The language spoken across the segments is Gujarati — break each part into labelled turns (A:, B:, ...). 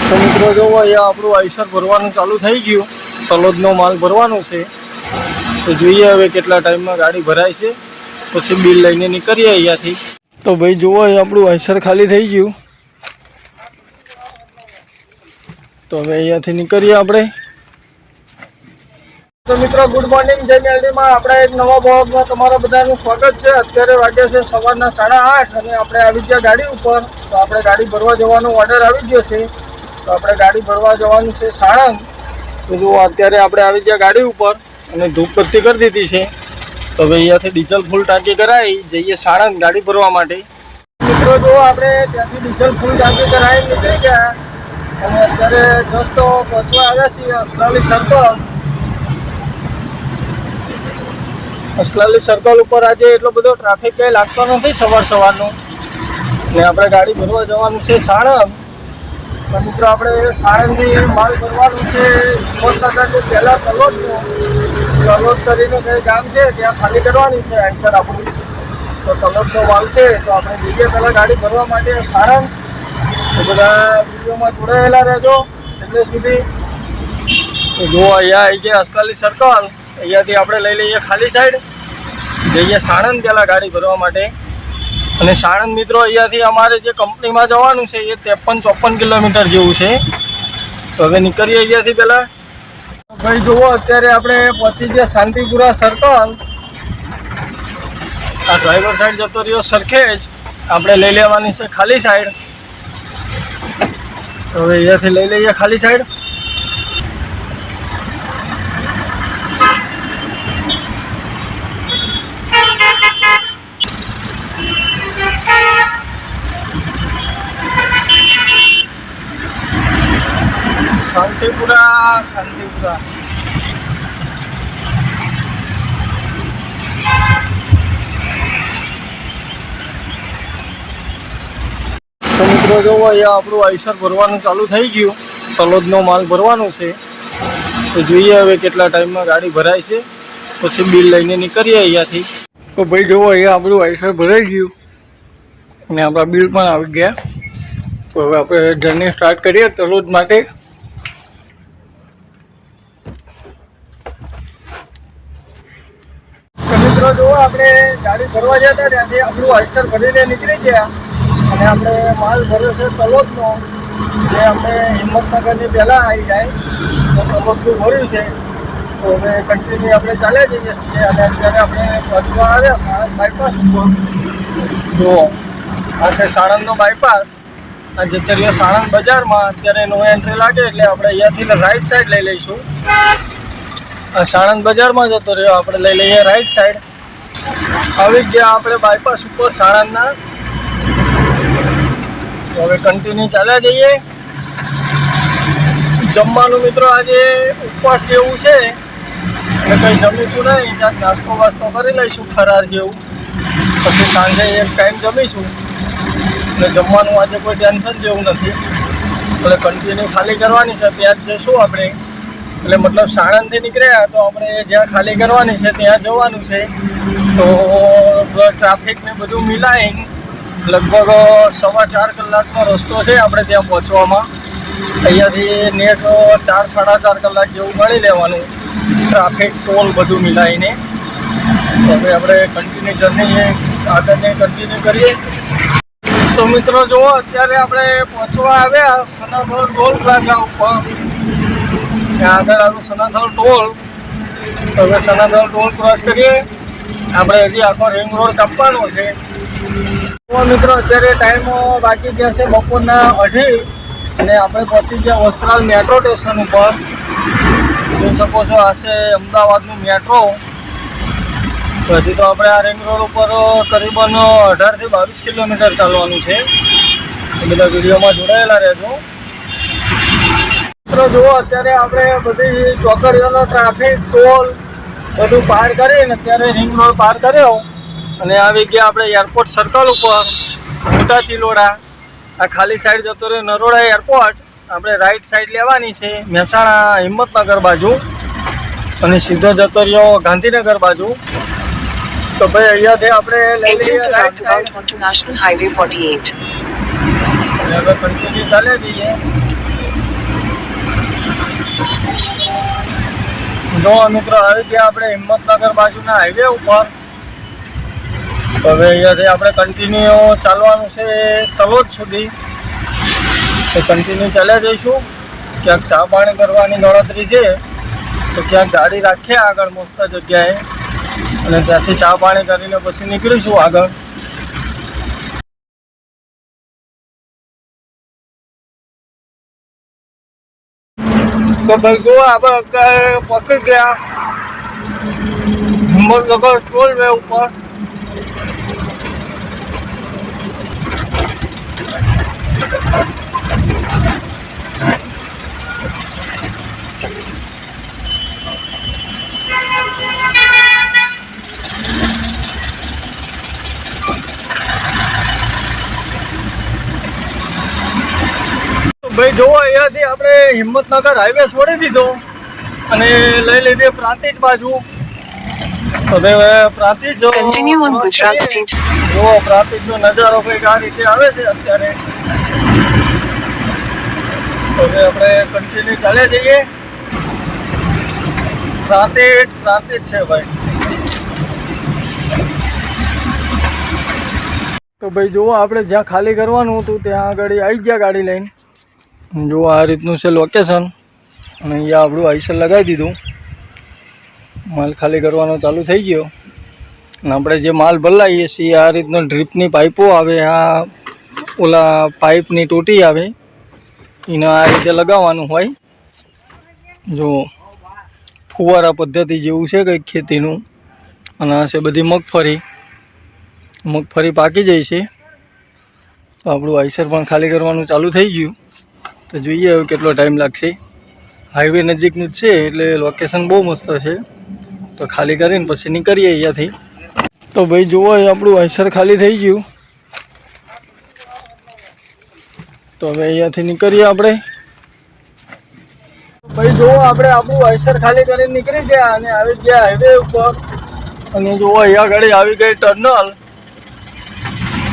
A: તો મિત્રો જો અહીંયા આપણું આઈસર ભરવાનું ચાલુ થઈ ગયું, તલોદનો માલ ભરવાનો છે. તો જોઈએ હવે કેટલા ટાઈમમાં ગાડી ભરાય છે, પછી બિલ લઈને નીકળીએ અહીંયાથી. તો ભાઈ જુઓ અહીં આપણું આઈસર ખાલી થઈ ગયું. તો હવે અહીંયાથી નીકળીએ આપણે. તો મિત્રો ગુડ મોર્નિંગ, જય મેલડીમાં આપણા એક નવા બ્લોગમાં તમારા બધાનું સ્વાગત છે. અત્યારે વાગ્યા છે સવારના 8:30 અને આપણે આવી ગયા ગાડી ઉપર. તો આપણે ગાડી ભરવા જવાનો ઓર્ડર આવી ગયો છે. તો આપણે ગાડી ભરવા જવાનું છે સાણંદ. તો જો અત્યારે આપણે આવી ગયા ગાડી ઉપર અને ધૂપ બત્તી કરી દીધી છે. તો હવે અહીંયાથી ડીઝલ ફૂલ ટાંકી કરાવી જઈએ સાણંદ ગાડી ભરવા માટે. મિત્રો જો આપણે ત્યાંથી ડીઝલ ફૂલ ટાંકી કરાવી નીકળી ગયા અને અત્યારે જસ્ટ પહોંચવા આવ્યા છીએ અસલાલી સર્કલ ઉપર. આજે એટલો બધો ટ્રાફિક કંઈ લાગતો નથી સવારનો. ને આપણે ગાડી ભરવા જવાનું છે સાણંદ. તો મિત્રો આપણે સાણંદથી માલ ભરવાનું છે હિંમતનગરથી પહેલાં તલોદ કરીને કંઈ ગામ છે ત્યાં ખાલી કરવાની છે આઈસર આપણું. તો તલોદનો માલ છે તો આપણે જઈએ પહેલાં ગાડી ભરવા માટે સાણંદ. તો બધા વિડીયોમાં જોડાયેલા રહેજો એટલે સુધી. તો જો અહીંયા આવી ગયા અસલાલી સર્કલ, અહીંયાથી આપણે લઈ લઈએ ખાલી સાઈડ, જઈએ સાણંદ પહેલાં ગાડી ભરવા માટે. અને સાણંદ મિત્રો અહીંયાથી અમારે જે કંપનીમાં જવાનું છે એ 53-54 કિલોમીટર જેવું છે. તો હવે નીકળીએ અહીંયાથી પહેલાં. ભાઈ જુઓ અત્યારે આપણે પહોંચી ગયા શાંતિપુરા સર્કલ. આ ડ્રાઈવર સાઈડ જતો રહ્યો સરખેજ, આપણે લઈ લેવાની છે ખાલી સાઈડ. તો હવે અહીંયાથી લઈ લઈએ ખાલી સાઈડ. શાંતિપુરા. તો મિત્રો જો અહીંયા આપણું આઈસર ભરવાનું ચાલુ થઈ ગયું, તલોદનો માલ ભરવાનો છે. તો જોઈએ હવે કેટલા ટાઈમમાં ગાડી ભરાય છે, પછી બિલ લઈને નીકળીએ અહીંયાથી. તો ભાઈ જુઓ અહીંયા આપણું આઈસર ભરાઈ ગયું અને આપણા બિલ પણ આવી ગયા. તો હવે આપણે જર્ની સ્ટાર્ટ કરીએ તલોદ માટે. મિત્રો જુઓ આપણે ગાડી ભરવા ગયા હતા ત્યાંથી આપણું આઈસર ભરીને નીકળી ગયા અને આપણે માલ ભર્યો છે તલોદનો, જે આપણે હિંમતનગરની પહેલાં આવી જાય. તો તલોદનું ભર્યું છે. તો હવે કન્ટિન્યુ આપણે ચાલ્યા જઈએ છીએ અને અત્યારે આપણે પહોંચવા આવ્યા સાણંદ બાયપાસ ઉપર. જુઓ આ છે સાણંદનો બાયપાસ. આ જતો રહ્યો સાણંદ બજારમાં. અત્યારે નો એન્ટ્રી લાગે એટલે આપણે અહીંયાથી રાઈટ સાઈડ લઈ લઈશું. સાણંદ બજારમાં જતો રહ્યો, આપણે લઈ લઈએ રાઈટ સાઈડ. આવી ગયા આપણે બાયપાસ ઉપર સાણંદના. હવે કન્ટિન્યુ ચાલ્યા જઈએ. જમવાનું મિત્રો આજે ઉપવાસ જેવું છે એટલે કંઈ જમીશું નહીં, ક્યાંક નાસ્તો વાસ્તો કરી લઈશું ફરાર જેવું. પછી સાંજે એક ટાઈમ જમીશું. એટલે જમવાનું આજે કોઈ ટેન્શન જેવું નથી. એટલે કન્ટિન્યુ ખાલી કરવાની છે. ત્યાં જ જઈશું આપણે. એટલે મતલબ સાણંદથી નીકળ્યા તો આપણે જ્યાં ખાલી કરવાની છે ત્યાં જવાનું છે. તો ટ્રાફિકને બધું મિલાઈને લગભગ 4.25 કલાકનો રસ્તો છે આપણે ત્યાં પહોંચવામાં. અહીંયાથી નેટ 4-4.5 કલાક જેવું ગણી લેવાનું, ટ્રાફિક ટોલ બધું મિલાવીને. તો હવે આપણે કન્ટિન્યુ જર્ની આગળને કન્ટિન્યુ કરીએ. તો મિત્રો જુઓ અત્યારે આપણે પહોંચવા આવ્યા સનાથલ ટોલ પ્લાઝા ઉપર. ત્યાં આગળ આવ્યું સનાથલ ટોલ. તો હવે સનાથલ ટોલ ક્રોસ કરીએ. આપણે હજી આખો રિંગ રોડ કાપવાનો છે. તો મિત્રો અત્યારે ટાઈમ બાકી ગયા છે બપોરના 2:30 અને આપણે પહોંચી ગયા વસ્ત્રાલ મેટ્રો સ્ટેશન ઉપર. જોઈ શકો છો આ છે અમદાવાદનું મેટ્રો. પછી તો આપણે આ રિંગ રોડ ઉપર કરીબન 18 થી 22 કિલોમીટર ચાલવાનું છે. એ બધા વિડીયોમાં જોડાયેલા રહેજો. મિત્રો જુઓ અત્યારે આપણે બધી ચોકડીઓનો ટ્રાફિક ટોલ બધું પાર કરીને અત્યારે રિંગ રોડ પાર કર્યો અને આવી ગયા આપણે એરપોર્ટ સર્કલ ઉપર મોટા ચિલોડા. આ ખાલી સાઈડ જતો રહ્યો નરોડા એરપોર્ટ. આપણે રાઈટ સાઈડ લેવાની છે મહેસાણા હિંમતનગર બાજુ અને સીધો જતો રહ્યો ગાંધીનગર બાજુ. તો ભાઈ અહીંયાથી આપણે લઈ લઈએ રાઈટ સાઈડ.
B: National Highway 48.
A: હવે કન્ટિન્યુ ચાલ્યા જઈએ. જો મિત્રો આવી ગયા આપણે હિંમતનગર બાજુના હાઈવે ઉપર. તો હવે અહીંયાથી આપણે કન્ટિન્યુ ચાલવાનું છે તલોદ સુધી. તો કન્ટિન્યુ ચાલ્યા જઈશું. ક્યાંક ચા પાણી કરવાની ગણતરી છે તો ક્યાંક ગાડી રાખીએ આગળ મસ્ત જગ્યાએ, અને ત્યાંથી ચા પાણી કરીને પછી નીકળીશું આગળ. તો ભાઈ જો આપણે અત્યારે પહોંચી ગયા હિંમતનગર ટોલ વે ઉપર. ભાઈ જુઓ અહીંયાથી આપણે હિંમતનગર હાઈવે છોડી દીધો અને લઈ લીધી પ્રાંતિજ બાજુ. હવે પ્રાંતિજ જુઓ પ્રાંતિજનો નજારો કંઈક આ રીતે આવે છે અત્યારે. હવે આપણે કન્ટિન્યુ ચાલ્યા જઈએ. પ્રાંતિજ છે ભાઈ. તો ભાઈ જુઓ આપણે જ્યાં ખાલી કરવાનું હતું ત્યાં આગળ આવી ગયા ગાડી લઈને. જો આ રીતનું છે લોકેશન, અને અહીંયા આપણું આઈસર લગાવી દીધું. માલ ખાલી કરવાનો ચાલુ થઈ ગયો. અને આપણે જે માલ ભરાઈએ છીએ આ રીતનો ડ્રીપની પાઇપો આવે, આ ઓલા પાઇપની ટોટી આવે, એને આ રીતે લગાવવાનું હોય. જો ફુવારા પદ્ધતિ જેવું છે કંઈક ખેતીનું. અને આ છે બધી મગફળી પાકી જાય છે. તો આપણું આઈસર પણ ખાલી કરવાનું ચાલુ થઈ ગયું. તો જોઈએ હવે કેટલો ટાઈમ લાગશે. હાઈવે નજીકનું જ છે એટલે લોકેશન બહુ મસ્ત છે. તો ખાલી કરીને પછી નીકળીએ અહીંયાથી. તો ભાઈ જુઓ આપણું આઈસર ખાલી થઈ ગયું. તો હવે અહીંયાથી નીકળીએ આપણે. ભાઈ જુઓ આપણે આપણું આઈસર ખાલી કરીને નીકળી ગયા અને આવી ગયા હાઈવે ઉપર. અને જુઓ અહીંયા ગાડી આવી ગઈ ટર્નલ.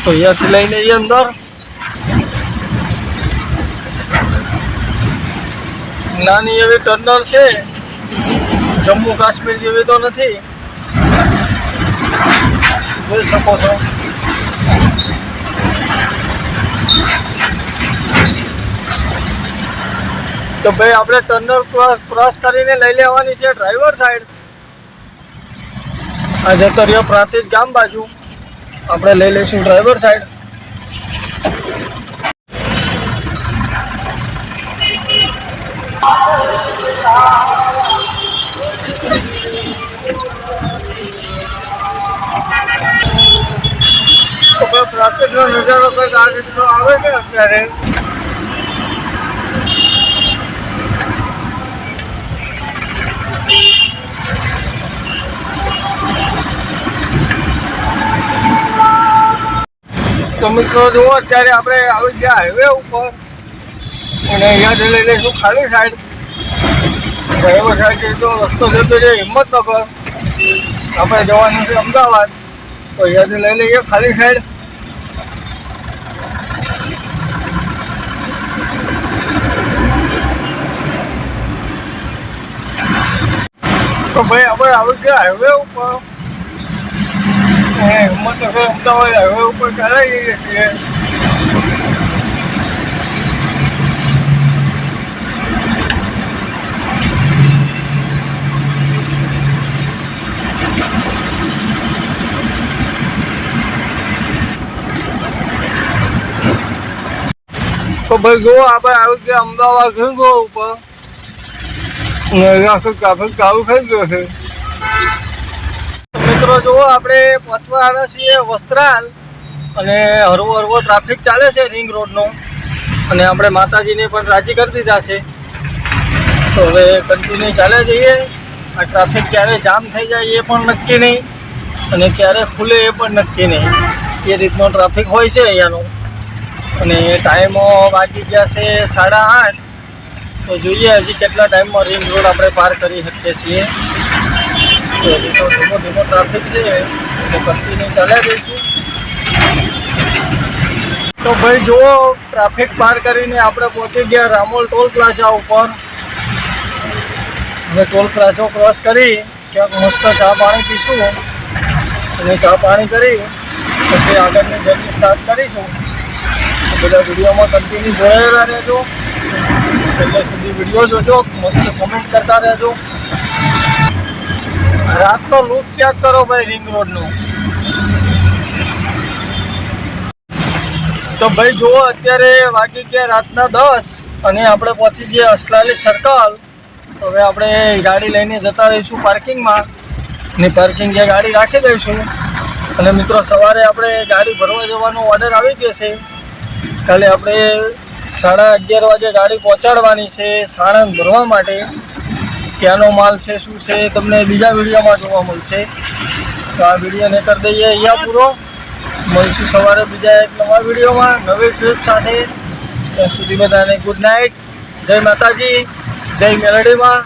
A: તો અહીંયાથી લઈ લઈએ અંદર. નાની એવી ટર્નલ છે, જમ્મુ કાશ્મીર જેવી તો નથી, જોઈ શકો છો. તો ભાઈ આપણે ટર્નલ ક્રોસ કરીને લઈ લેવાની છે ડ્રાઈવર સાઈડ. આ જતો રહ્યો પ્રાંતિજ ગામ બાજુ. આપણે લઈ લઈશું ડ્રાઈવર સાઈડ. પ્રાકૃતિકનો નજારો કંઈક આ રીતનો આવે છે અત્યારે. તો મિત્રો જુઓ અત્યારે આપણે આવી ગયા હાઈવે ઉપર, અને અહીંયાથી લઈ લઈશું ખાલી સાઈડ. ડ્રાઈવર સાઈડ તો રસ્તો જતો છે હિંમતનગર, આપણે જવાનું છે અમદાવાદ. તો અહીંયાથી લઈ લઈએ ખાલી સાઈડ. તો ભાઈ આપણે આવી ગયા હાઈવે ઉપર, હિંમતનગર અમદાવાદ હાઈવે ઉપર ચાલી જઈએ છીએ. તો ભાઈ જુઓ આપણે આવી ગયા અમદાવાદ ગંગો ઉપર, ટ્રાફિક ચાલુ થઈ ગયો છે. મિત્રો જુઓ આપણે પહોંચવા આવ્યા છીએ વસ્ત્રાલ, અને હરવો ટ્રાફિક ચાલે છે રિંગ રોડનો. અને આપણે માતાજીને પણ રાજી કરી દીધા છે. તો હવે કન્ટિન્યુ ચાલ્યા જઈએ. આ ટ્રાફિક ક્યારે જામ થઈ જાય એ પણ નક્કી નહીં, અને ક્યારે ખુલે એ પણ નક્કી નહીં. એ રીતનો ટ્રાફિક હોય છે અહીંયાનો. અને ટાઈમો વાગી ગયા છે 8:30. તો જોઈએ હજી કેટલા ટાઈમમાં રિંગ રોડ આપણે પાર કરી શકીએ છીએ. તો હજી તો ધીમો ટ્રાફિક છે, એટલે કન્ટિન્યુ ચાલ્યા જઈશું. તો ભાઈ જુઓ, ટ્રાફિક પાર કરીને આપણે પહોંચી ગયા રામોલ ટોલ પ્લાઝા ઉપર. અને ટોલ પ્લાઝો ક્રોસ કરી ક્યાંક મસ્ત ચા પાણી પીશું અને ચા પાણી કરી પછી આગળની જર્ની સ્ટાર્ટ કરીશું. બધા વિડીયોમાં કન્ટિન્યુ જોડાયેલા રહેજો, છેલ્લે સુધી વિડીયો જોજો, મસ્ત કમેન્ટ કરતા રહેજો. રાતનો લુક ચેક કરો ભાઈ રિંગ રોડનો. તો ભાઈ જુઓ, અત્યારે વાગી ગયા રાતના 10 અને આપણે પહોંચી ગયા અસલાલી સર્કલ. હવે આપણે ગાડી લઈને જતા રહીશું પાર્કિંગમાં ને પાર્કિંગ જ્યાં ગાડી રાખી દઈશું. અને મિત્રો, સવારે આપણે ગાડી ભરવા જવાનો ઓર્ડર આવી ગયો છે. કાલે આપણે 11:30 વાગે ગાડી પહોંચાડવાની છે સાણંદ ભરવા માટે. ક્યાંનો માલ છે, શું છે, તમને બીજા વિડીયોમાં જોવા મળશે. તો આ વિડીયોને કરી દઈએ અહીંયા પૂરો. મળીશું સવારે બીજા એક નવા વિડીયોમાં નવી ટ્રીપ સાથે. ત્યાં સુધી બધાને ગુડ નાઇટ. જય માતાજી, જય મેલડીમાં.